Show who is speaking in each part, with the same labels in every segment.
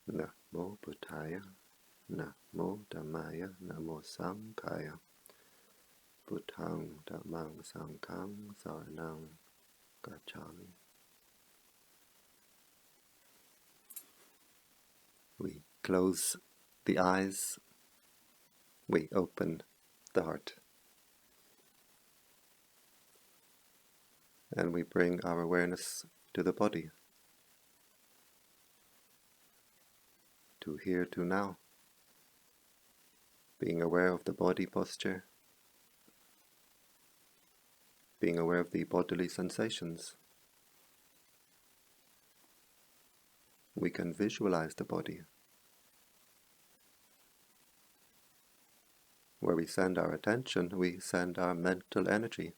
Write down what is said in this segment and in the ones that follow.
Speaker 1: Namo Buddhaya, Namo Dhammaya, Namo Sanghaya, Buddhang Dhammang Sanghang Saranang Gacchami. We close the eyes, we open the heart, and we bring our awareness to the body, to here, to now, being aware of the body posture, being aware of the bodily sensations. We can visualize the body. Where we send our attention, we send our mental energy.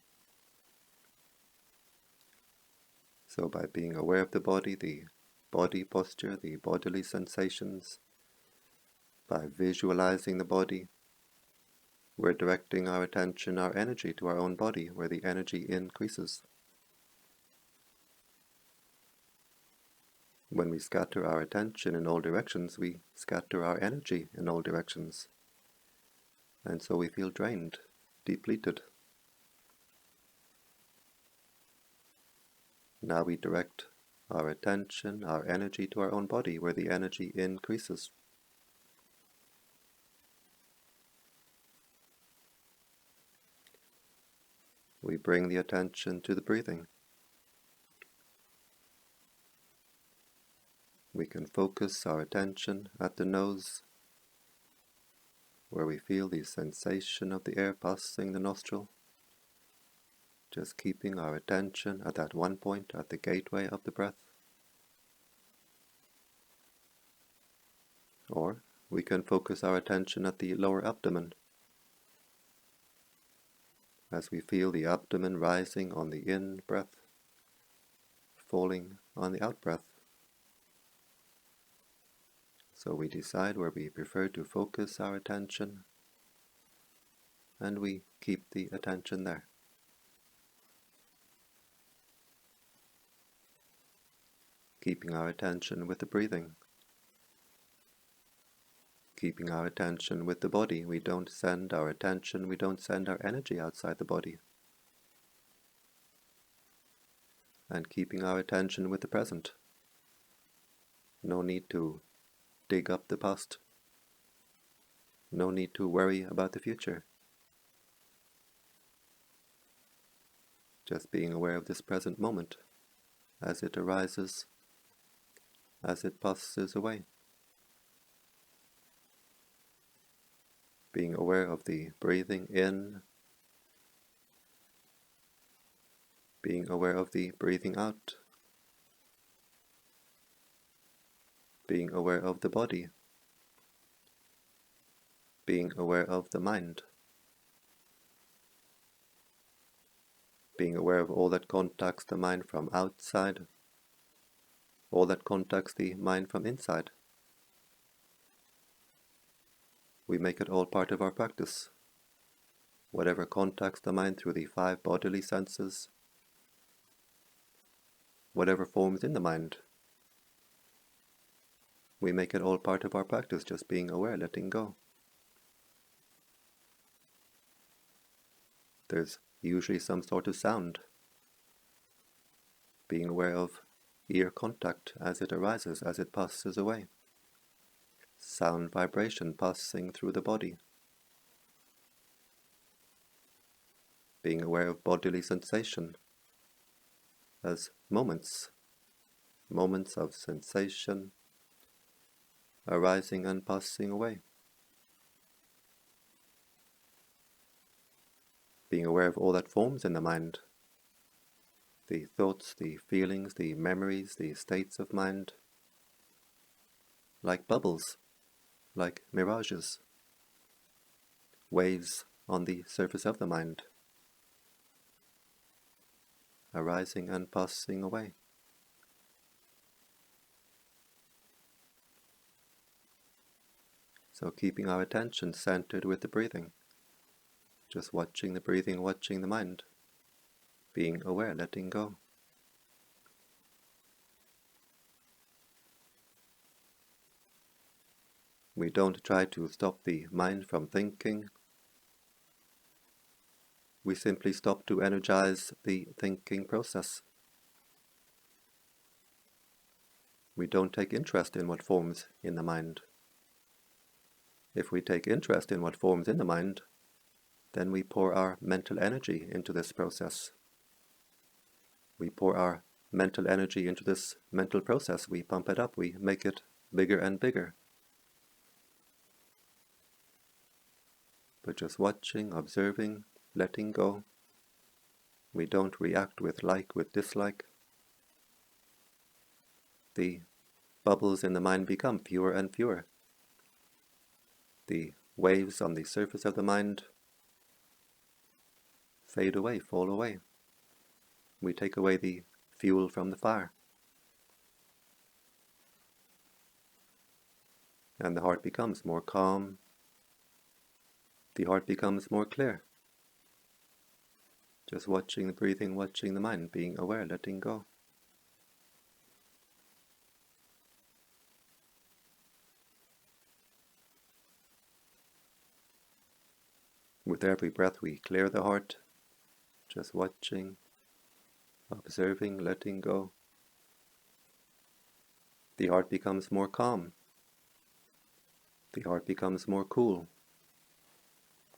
Speaker 1: So by being aware of the body posture, the bodily sensations, by visualizing the body, we're directing our attention, our energy to our own body, where the energy increases. When we scatter our attention in all directions, we scatter our energy in all directions. And so we feel drained, depleted. Now we direct our attention, our energy to our own body, where the energy increases. We bring the attention to the breathing. We can focus our attention at the nose, where we feel the sensation of the air passing the nostril, just keeping our attention at that one point, at the gateway of the breath. Or we can focus our attention at the lower abdomen, as we feel the abdomen rising on the in-breath, falling on the out-breath. So we decide where we prefer to focus our attention, and we keep the attention there. Keeping our attention with the breathing. Keeping our attention with the body. We don't send our attention, we don't send our energy outside the body. And keeping our attention with the present. No need to dig up the past. No need to worry about the future. Just being aware of this present moment as it arises, as it passes away. Being aware of the breathing in, being aware of the breathing out, being aware of the body, being aware of the mind, being aware of all that contacts the mind from outside, all that contacts the mind from inside. We make it all part of our practice. Whatever contacts the mind through the 5 bodily senses, whatever forms in the mind, we make it all part of our practice, just being aware, letting go. There's usually some sort of sound. Being aware of ear contact as it arises, as it passes away. Sound vibration passing through the body. Being aware of bodily sensation as moments of sensation arising and passing away. Being aware of all that forms in the mind, the thoughts, the feelings, the memories, the states of mind, like bubbles, like mirages, waves on the surface of the mind, arising and passing away. So keeping our attention centered with the breathing, just watching the breathing, watching the mind, being aware, letting go. We don't try to stop the mind from thinking. We simply stop to energize the thinking process. We don't take interest in what forms in the mind. If we take interest in what forms in the mind, then we pour our mental energy into this process. We pour our mental energy into this mental process. We pump it up. We make it bigger and bigger. But just watching, observing, letting go. We don't react with like, with dislike. The bubbles in the mind become fewer and fewer. The waves on the surface of the mind fade away, fall away. We take away the fuel from the fire. And the heart becomes more calm. The heart becomes more clear. Just watching the breathing, watching the mind, being aware, letting go. With every breath we clear the heart, just watching, observing, letting go. The heart becomes more calm. The heart becomes more cool,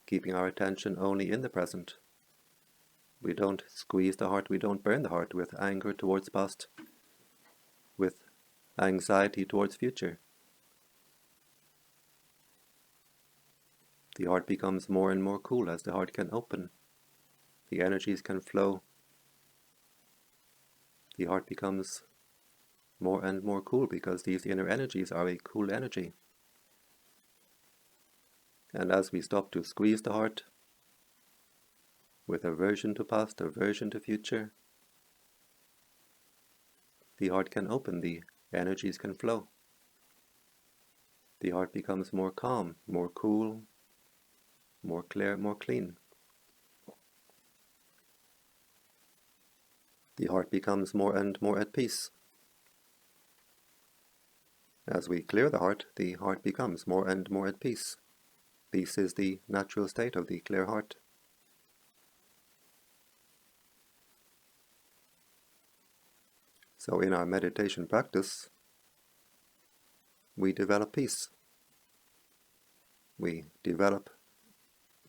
Speaker 1: keeping our attention only in the present. We don't squeeze the heart, we don't burn the heart with anger towards past, with anxiety towards future. The heart becomes more and more cool as the heart can open. The energies can flow. The heart becomes more and more cool because these inner energies are a cool energy. And as we stop to squeeze the heart, with aversion to past, aversion to future, the heart can open, the energies can flow. The heart becomes more calm, more cool, more clear, more clean. The heart becomes more and more at peace. As we clear the heart becomes more and more at peace. Peace is the natural state of the clear heart. So in our meditation practice, we develop peace. We develop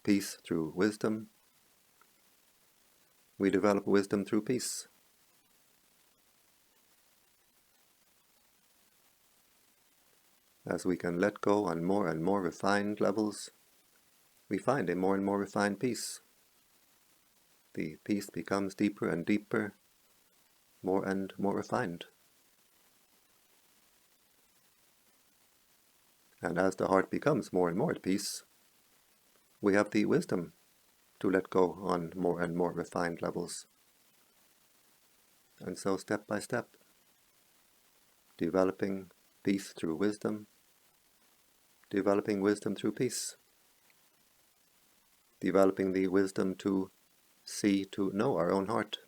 Speaker 1: peace through wisdom. We develop wisdom through peace. As we can let go on more and more refined levels, we find a more and more refined peace. The peace becomes deeper and deeper, more and more refined. And as the heart becomes more and more at peace, we have the wisdom to let go on more and more refined levels. And so step by step, developing peace through wisdom, developing wisdom through peace, developing the wisdom to see, to know our own heart.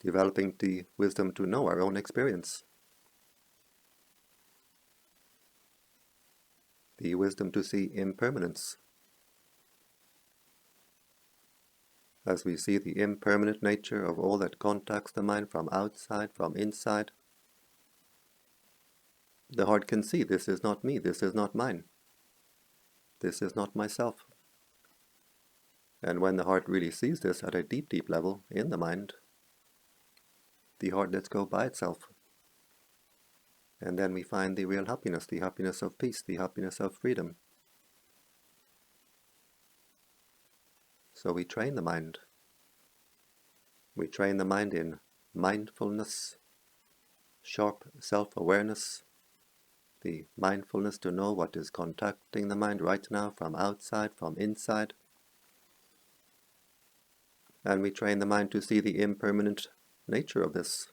Speaker 1: Developing the wisdom to know our own experience. The wisdom to see impermanence. As we see the impermanent nature of all that contacts the mind from outside, from inside, the heart can see, this is not me, this is not mine, this is not myself. And when the heart really sees this at a deep, deep level in the mind, the heart lets go by itself. And then we find the real happiness, the happiness of peace, the happiness of freedom. So we train the mind. We train the mind in mindfulness, sharp self-awareness, the mindfulness to know what is contacting the mind right now from outside, from inside. And we train the mind to see the impermanent nature of this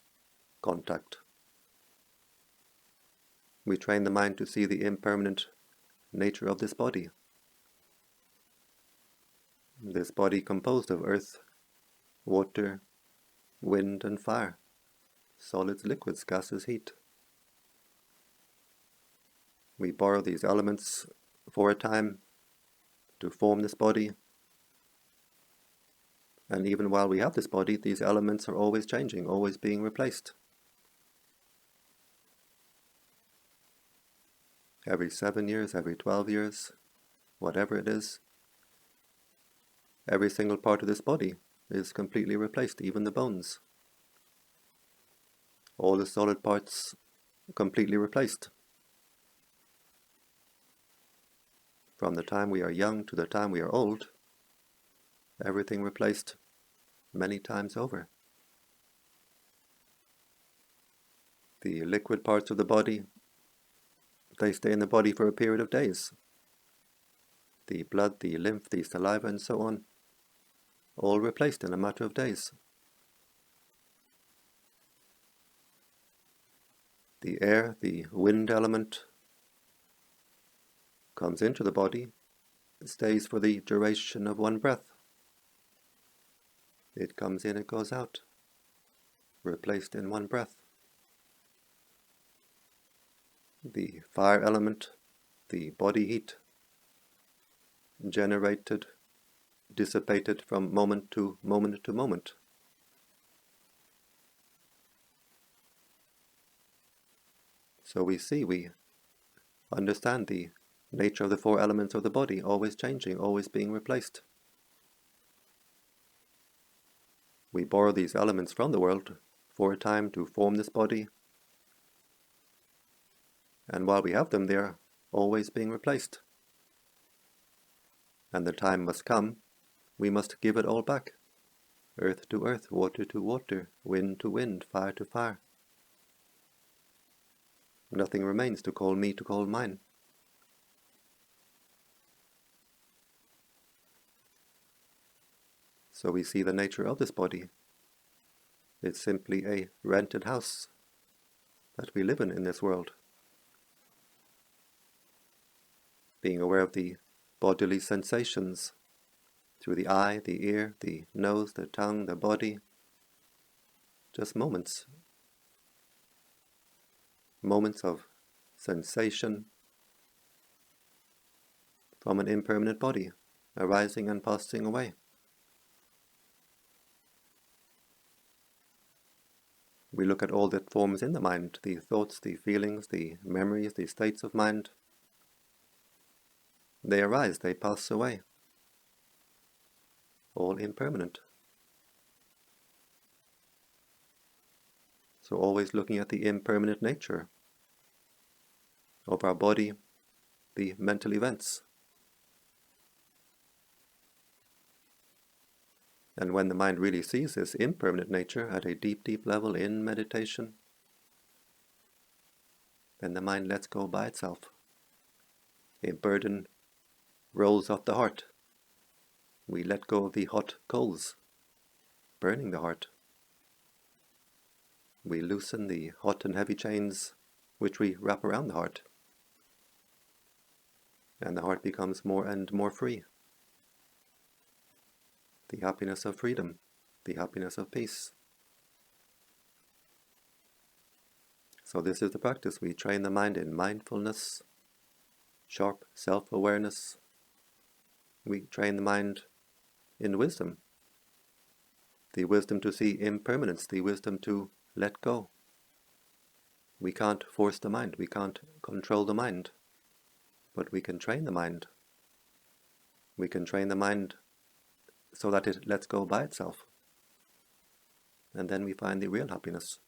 Speaker 1: contact. We train the mind to see the impermanent nature of this body. This body composed of earth, water, wind and fire. solids, liquids, gases, heat. We borrow these elements for a time to form this body, and even while we have this body, these elements are always changing, always being replaced. Every 7 years, every 12 years, whatever it is, every single part of this body is completely replaced, even the bones. All the solid parts completely replaced. From the time we are young to the time we are old, everything replaced many times over. The liquid parts of the body, they stay in the body for a period of days. The blood, the lymph, the saliva, and so on, all replaced in a matter of days. The air, the wind element, comes into the body, stays for the duration of one breath. It comes in, it goes out, replaced in one breath. The fire element, the body heat, generated, dissipated from moment to moment to moment. So we understand the nature of the 4 elements of the body, always changing, always being replaced. We borrow these elements from the world for a time to form this body, and while we have them, they are always being replaced. And the time must come, we must give it all back. Earth to earth, water to water, wind to wind, fire to fire. Nothing remains to call me, to call mine. So we see the nature of this body. It's simply a rented house that we live in this world. Being aware of the bodily sensations through the eye, the ear, the nose, the tongue, the body. Just moments. Moments of sensation from an impermanent body, arising and passing away. We look at all that forms in the mind, the thoughts, the feelings, the memories, the states of mind. They arise, they pass away. All impermanent. So always looking at the impermanent nature of our body, the mental events. And when the mind really sees this impermanent nature at a deep, deep level in meditation, then the mind lets go by itself. A burden rolls off the heart. We let go of the hot coals burning the heart. We loosen the hot and heavy chains which we wrap around the heart. And the heart becomes more and more free. The happiness of freedom, the happiness of peace. So this is the practice. We train the mind in mindfulness, sharp self-awareness. We train the mind in wisdom. The wisdom to see impermanence, the wisdom to let go. We can't force the mind, we can't control the mind, but we can train the mind. We can train the mind so that it lets go by itself. And then we find the real happiness.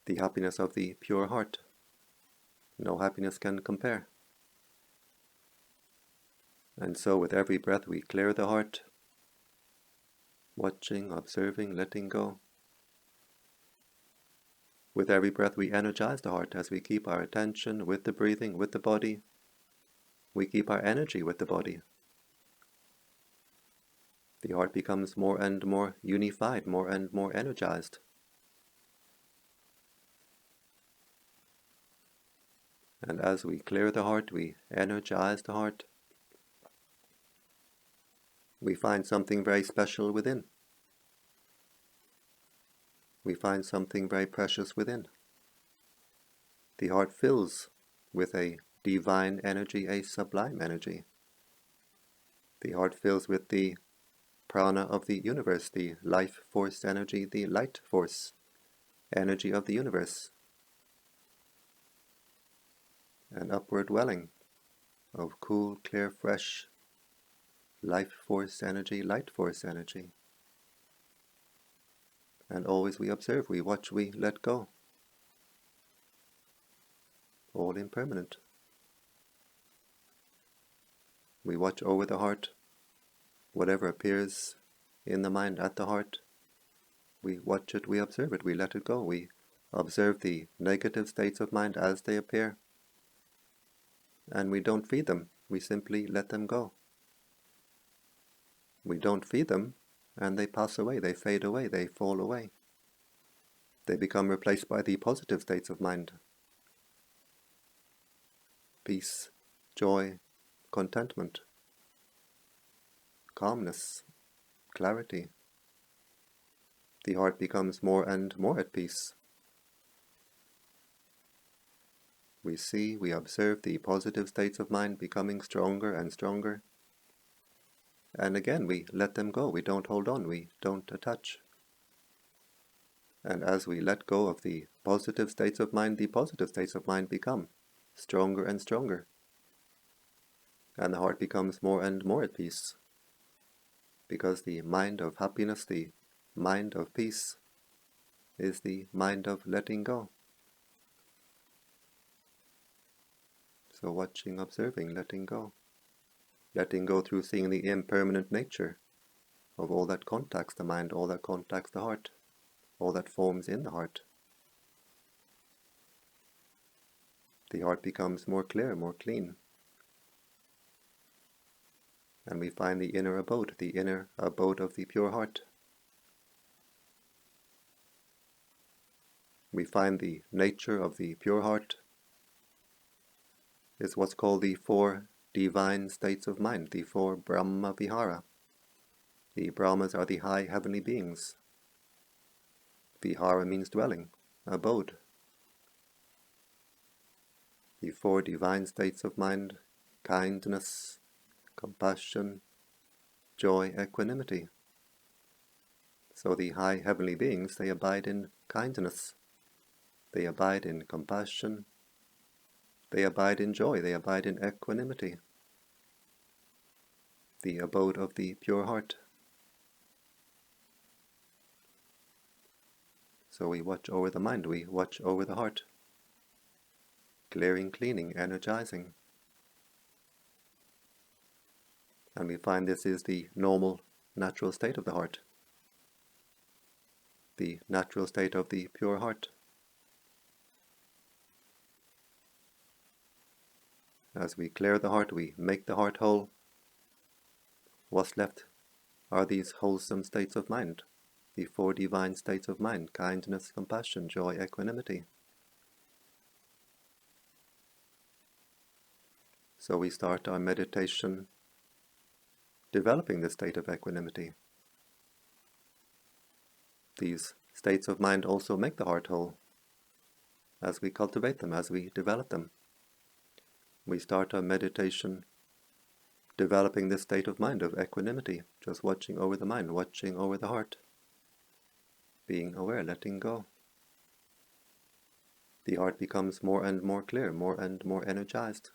Speaker 1: The happiness of the pure heart. No happiness can compare. And so with every breath we clear the heart, watching, observing, letting go. With every breath we energize the heart as we keep our attention with the breathing, with the body. We keep our energy with the body. The heart becomes more and more unified, more and more energized. And as we clear the heart, we energize the heart. We find something very special within. we find something very precious within. The heart fills with a divine energy, a sublime energy. The heart fills with the prana of the universe, the life force energy, the light force energy of the universe. An upward welling of cool, clear, fresh life force energy, light force energy. And always we observe, we watch, we let go. All impermanent. We watch over the heart. Whatever appears in the mind at the heart, we watch it, we observe it, we let it go. We observe the negative states of mind as they appear. And we don't feed them, we simply let them go. We don't feed them, and they pass away, they fade away, they fall away. They become replaced by the positive states of mind. Peace, joy, contentment, calmness, clarity. The heart becomes more and more at peace. We see, we observe the positive states of mind becoming stronger and stronger. And again, we let them go, we don't hold on, we don't attach. And as we let go of the positive states of mind, the positive states of mind become stronger and stronger. And the heart becomes more and more at peace. Because the mind of happiness, the mind of peace, is the mind of letting go. So watching, observing, letting go. Letting go through seeing the impermanent nature of all that contacts the mind, all that contacts the heart, all that forms in the heart. The heart becomes more clear, more clean. And we find the inner abode of the pure heart. We find the nature of the pure heart is what's called the four divine states of mind, the four Brahma Vihara. The Brahmas are the high heavenly beings. Vihara means dwelling, abode. The four divine states of mind, kindness, compassion, joy, equanimity. So the high heavenly beings, they abide in kindness, they abide in compassion, they abide in joy, they abide in equanimity, the abode of the pure heart. So we watch over the mind, we watch over the heart, clearing, cleaning, energizing. And we find this is the normal, natural state of the heart, the natural state of the pure heart. As we clear the heart, we make the heart whole. What's left are these wholesome states of mind, the four divine states of mind, kindness, compassion, joy, equanimity. So we start our meditation developing the state of equanimity. These states of mind also make the heart whole. As we cultivate them, as we develop them, we start our meditation developing this state of mind of equanimity, just watching over the mind, watching over the heart, being aware, letting go. The heart becomes more and more clear, more and more energized.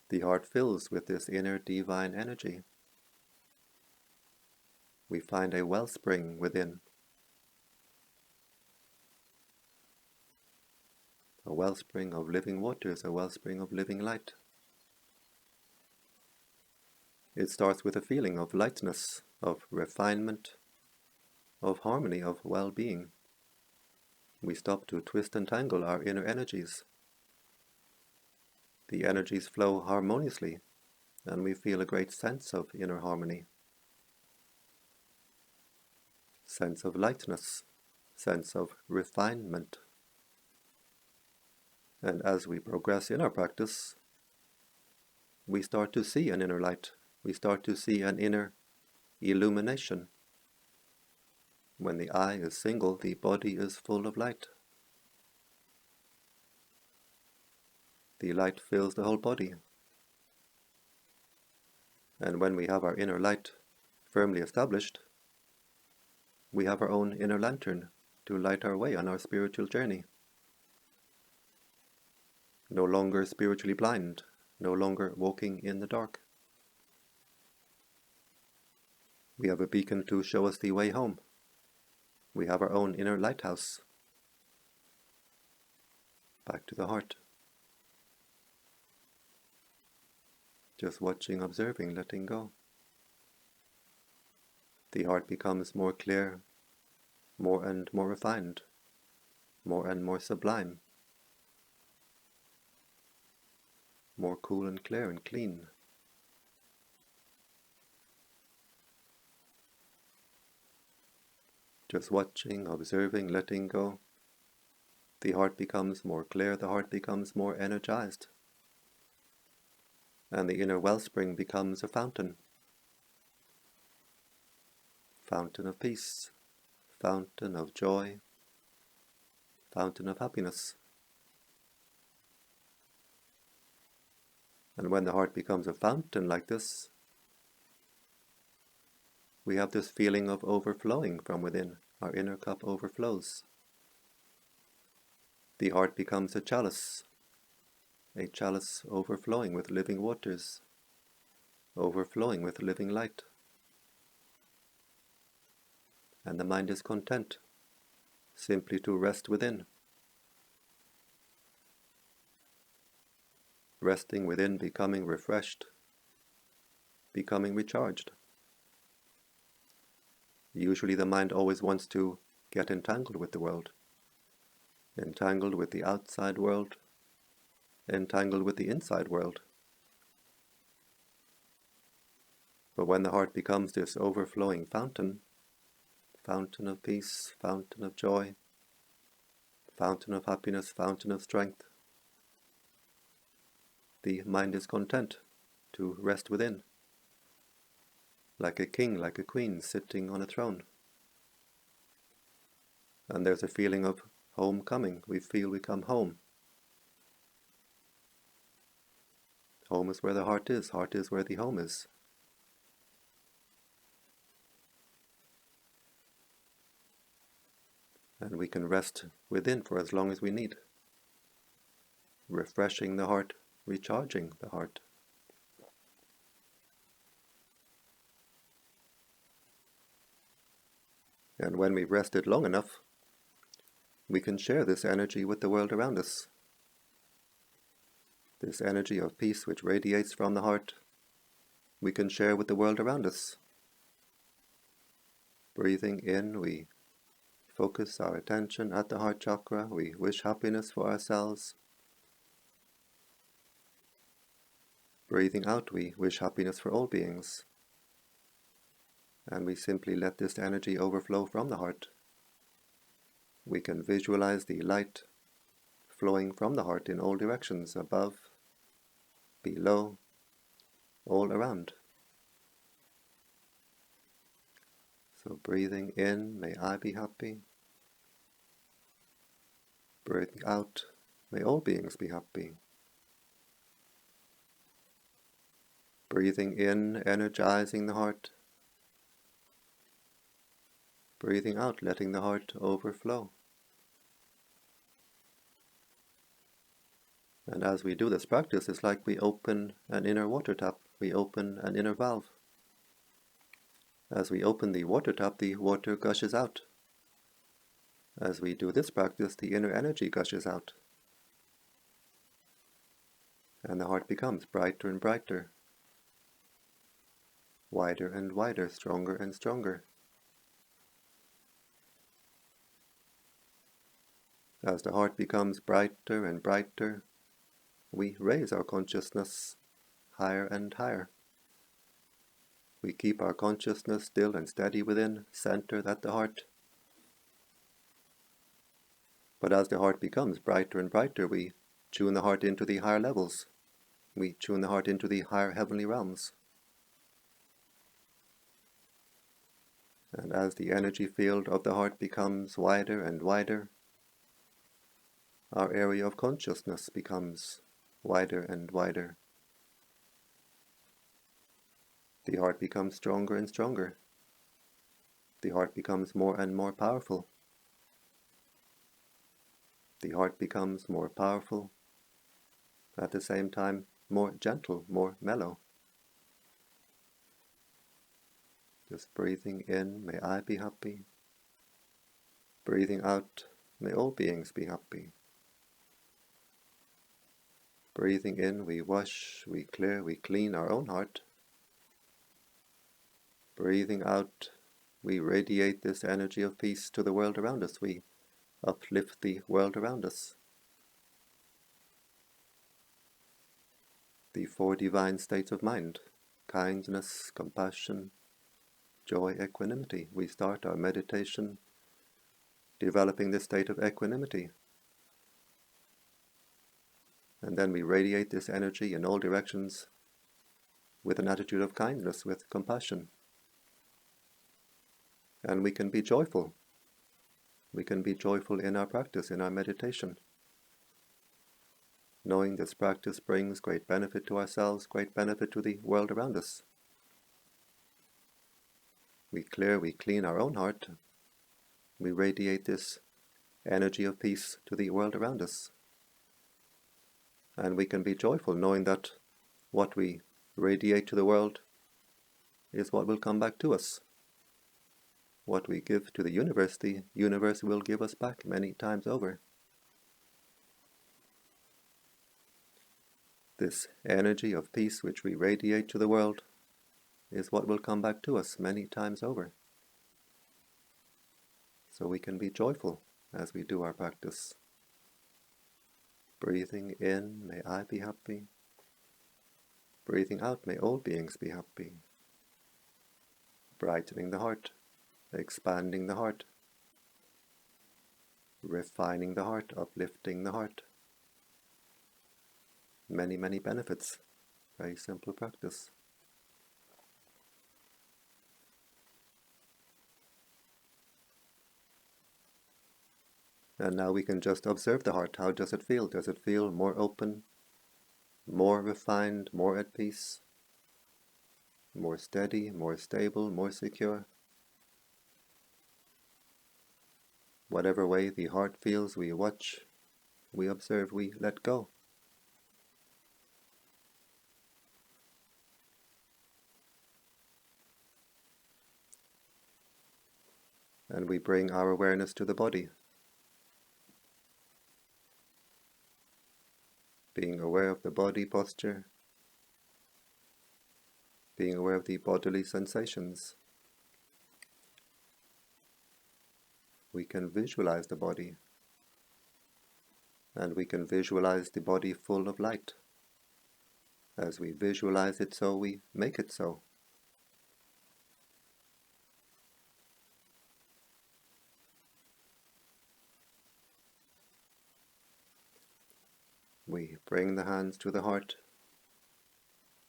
Speaker 1: The heart fills with this inner divine energy. We find a wellspring within, a wellspring of living waters, a wellspring of living light. It starts with a feeling of lightness, of refinement, of harmony, of well-being. We stop to twist and tangle our inner energies. The energies flow harmoniously, and we feel a great sense of inner harmony, sense of lightness, sense of refinement. And as we progress in our practice, we start to see an inner light. We start to see an inner illumination. When the eye is single, the body is full of light. The light fills the whole body. And when we have our inner light firmly established, we have our own inner lantern to light our way on our spiritual journey. No longer spiritually blind, no longer walking in the dark. We have a beacon to show us the way home. We have our own inner lighthouse. Back to the heart. Just watching, observing, letting go. The heart becomes more clear, more and more refined, more and more sublime, more cool and clear and clean. Just watching, observing, letting go. The heart becomes more clear, the heart becomes more energized. And the inner wellspring becomes a fountain. Fountain of peace, fountain of joy, fountain of happiness. And when the heart becomes a fountain like this, we have this feeling of overflowing from within. Our inner cup overflows. The heart becomes a chalice overflowing with living waters, overflowing with living light. And the mind is content simply to rest within. Resting within, becoming refreshed, becoming recharged. Usually the mind always wants to get entangled with the world, entangled with the outside world, entangled with the inside world. But when the heart becomes this overflowing fountain, fountain of peace, fountain of joy, fountain of happiness, fountain of strength, the mind is content to rest within, like a king, like a queen sitting on a throne. And there's a feeling of homecoming. We feel we come home. Home is where the heart is where the home is. And we can rest within for as long as we need, refreshing the heart, recharging the heart. And when we've rested long enough, we can share this energy with the world around us. This energy of peace which radiates from the heart, we can share with the world around us. Breathing in, we focus our attention at the heart chakra. We wish happiness for ourselves. Breathing out, we wish happiness for all beings. And we simply let this energy overflow from the heart. We can visualize the light flowing from the heart in all directions, above, below, all around. So breathing in, may I be happy. Breathing out, may all beings be happy. Breathing in, energizing the heart. Breathing out, letting the heart overflow. And as we do this practice, it's like we open an inner water tap. We open an inner valve. As we open the water tap, the water gushes out. As we do this practice, the inner energy gushes out. And the heart becomes brighter and brighter, wider and wider, stronger and stronger. As the heart becomes brighter and brighter, we raise our consciousness higher and higher. We keep our consciousness still and steady within, centered at the heart. But as the heart becomes brighter and brighter, we tune the heart into the higher levels. We tune the heart into the higher heavenly realms. And as the energy field of the heart becomes wider and wider, our area of consciousness becomes wider and wider. The heart becomes stronger and stronger. The heart becomes more and more powerful. The heart becomes more powerful, at the same time more gentle, more mellow. Just breathing in, may I be happy. Breathing out, may all beings be happy. Breathing in, we wash, we clear, we clean our own heart. Breathing out, we radiate this energy of peace to the world around us. We uplift the world around us. The four divine states of mind: kindness, compassion, joy, equanimity. We start our meditation developing this state of equanimity. And then we radiate this energy in all directions with an attitude of kindness, with compassion. And we can be joyful. We can be joyful in our practice, in our meditation, knowing this practice brings great benefit to ourselves, great benefit to the world around us. We clear, we clean our own heart. We radiate this energy of peace to the world around us. And we can be joyful knowing that what we radiate to the world is what will come back to us. What we give to the universe will give us back many times over. This energy of peace which we radiate to the world is what will come back to us many times over. So we can be joyful as we do our practice. Breathing in, may I be happy. Breathing out, may all beings be happy. Brightening the heart, expanding the heart, refining the heart, uplifting the heart. Many, many benefits. Very simple practice. And now we can just observe the heart. How does it feel? Does it feel more open, more refined, more at peace, more steady, more stable, more secure? Whatever way the heart feels, we watch, we observe, we let go. And we bring our awareness to the body. Being aware of the body posture, being aware of the bodily sensations. We can visualize the body, and we can visualize the body full of light. As we visualize it so, we make it so. We bring the hands to the heart,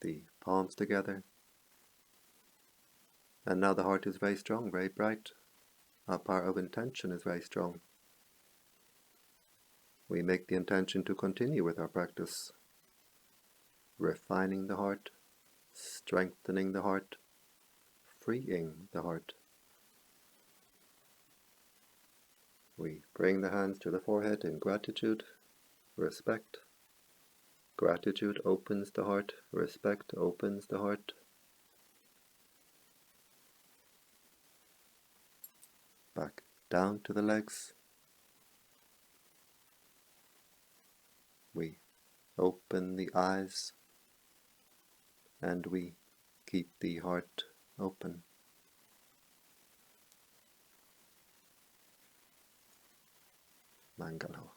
Speaker 1: the palms together, and now the heart is very strong, very bright. Our power of intention is very strong. We make the intention to continue with our practice, refining the heart, strengthening the heart, freeing the heart. We bring the hands to the forehead in gratitude, respect. Gratitude opens the heart, respect opens the heart. Back down to the legs. We open the eyes, and we keep the heart open. Mangalo.